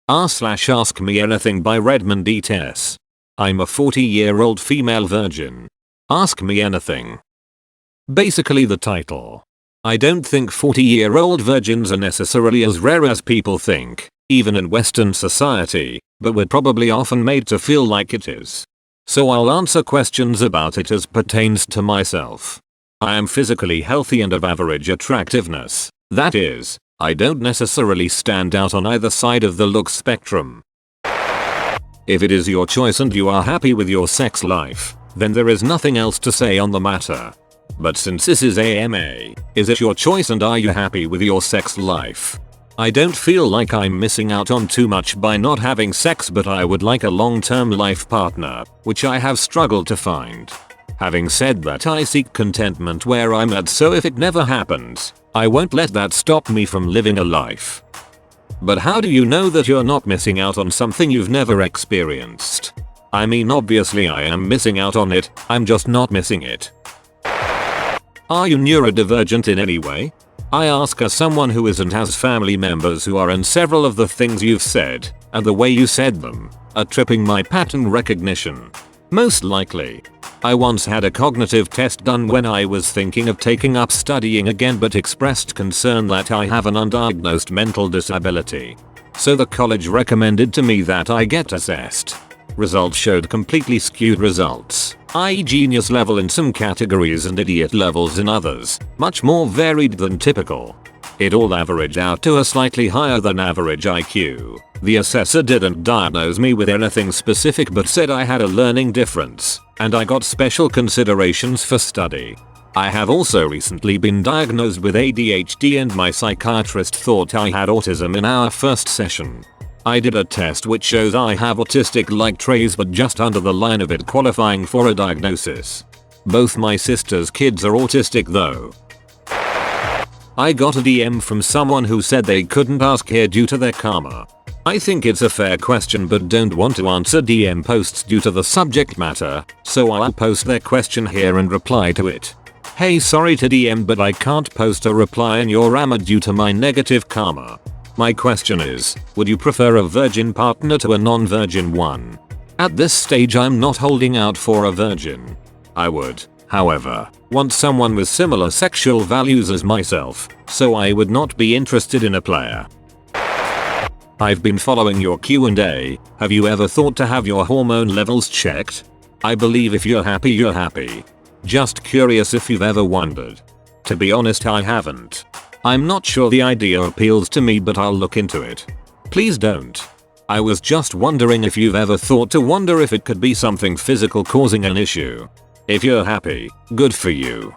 r/Ask Me Anything by Redmond ETS. I'm a 40-year-old female virgin. Ask me anything. Basically the title. I don't think 40-year-old virgins are necessarily as rare as people think, even in Western society, but we're probably often made to feel like it is. So I'll answer questions about it as pertains to myself. I am physically healthy and of average attractiveness. That is, I don't necessarily stand out on either side of the looks spectrum. If it is your choice and you are happy with your sex life, then there is nothing else to say on the matter. But since this is AMA, is it your choice and are you happy with your sex life? I don't feel like I'm missing out on too much by not having sex, but I would like a long-term life partner, which I have struggled to find. Having said that, I seek contentment where I'm at, so if it never happens, I won't let that stop me from living a life. But how do you know that you're not missing out on something you've never experienced? I mean, obviously I am missing out on it, I'm just not missing it. Are you neurodivergent in any way? I ask as someone who isn't, has family members who are, and several of the things you've said, and the way you said them, are tripping my pattern recognition. Most likely. I once had a cognitive test done when I was thinking of taking up studying again, but expressed concern that I have an undiagnosed mental disability. So the college recommended to me that I get assessed. Results showed completely skewed results, i.e. genius level in some categories and idiot levels in others, much more varied than typical. It all averaged out to a slightly higher than average IQ. The assessor didn't diagnose me with anything specific but said I had a learning difference, and I got special considerations for study. I have also recently been diagnosed with ADHD, and my psychiatrist thought I had autism in our first session. I did a test which shows I have autistic-like traits, but just under the line of it qualifying for a diagnosis. Both my sister's kids are autistic though. I got a DM from someone who said they couldn't ask here due to their karma. I think it's a fair question, but don't want to answer DM posts due to the subject matter, so I'll post their question here and reply to it. Hey, sorry to DM, but I can't post a reply in your AMA due to my negative karma. My question is, would you prefer a virgin partner to a non-virgin one? At this stage I'm not holding out for a virgin. I would, however, want someone with similar sexual values as myself, so I would not be interested in a player. I've been following your Q&A. Have you ever thought to have your hormone levels checked? I believe if you're happy, you're happy. Just curious if you've ever wondered. To be honest, I haven't. I'm not sure the idea appeals to me, but I'll look into it. Please don't. I was just wondering if you've ever thought to wonder if it could be something physical causing an issue. If you're happy, good for you.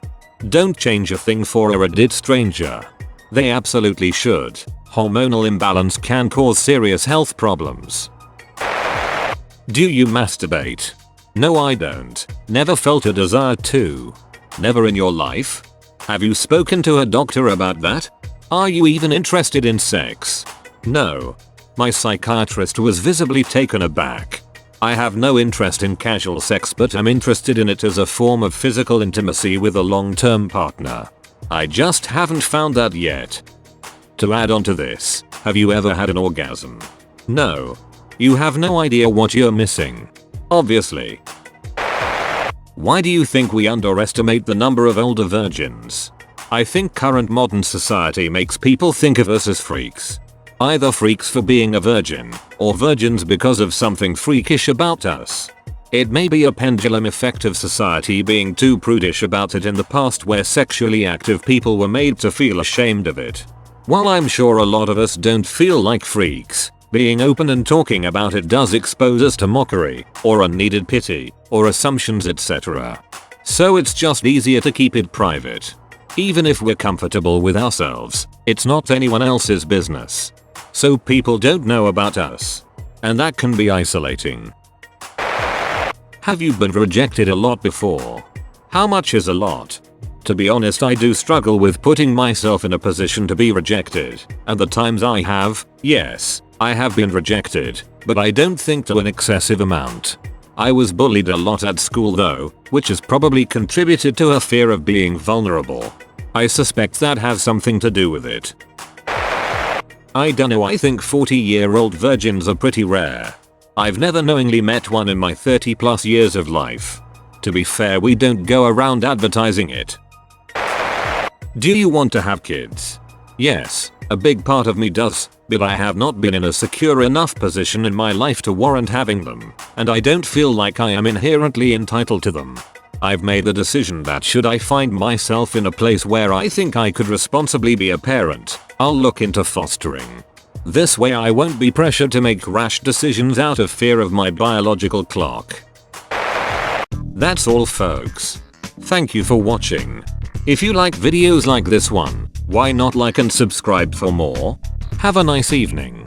Don't change a thing for a Reddit stranger. They absolutely should. Hormonal imbalance can cause serious health problems. Do you masturbate? No, I don't. Never felt a desire to. Never in your life? Have you spoken to a doctor about that? Are you even interested in sex? No. My psychiatrist was visibly taken aback. I have no interest in casual sex, but I'm interested in it as a form of physical intimacy with a long-term partner. I just haven't found that yet. To add on to this, have you ever had an orgasm? No. You have no idea what you're missing. Obviously. Why do you think we underestimate the number of older virgins? I think current modern society makes people think of us as freaks. Either freaks for being a virgin, or virgins because of something freakish about us. It may be a pendulum effect of society being too prudish about it in the past, where sexually active people were made to feel ashamed of it. While I'm sure a lot of us don't feel like freaks, being open and talking about it does expose us to mockery, or unneeded pity, or assumptions, etc. So it's just easier to keep it private. Even if we're comfortable with ourselves, it's not anyone else's business. So people don't know about us. And that can be isolating. Have you been rejected a lot before? How much is a lot? To be honest, I do struggle with putting myself in a position to be rejected, and the times I have, yes, I have been rejected, but I don't think to an excessive amount. I was bullied a lot at school though, which has probably contributed to a fear of being vulnerable. I suspect that has something to do with it. I dunno, I think 40-year-old virgins are pretty rare. I've never knowingly met one in my 30 plus years of life. To be fair, we don't go around advertising it. Do you want to have kids? Yes, a big part of me does, but I have not been in a secure enough position in my life to warrant having them, and I don't feel like I am inherently entitled to them. I've made the decision that should I find myself in a place where I think I could responsibly be a parent, I'll look into fostering. This way I won't be pressured to make rash decisions out of fear of my biological clock. That's all folks. Thank you for watching. If you like videos like this one, why not like and subscribe for more? Have a nice evening.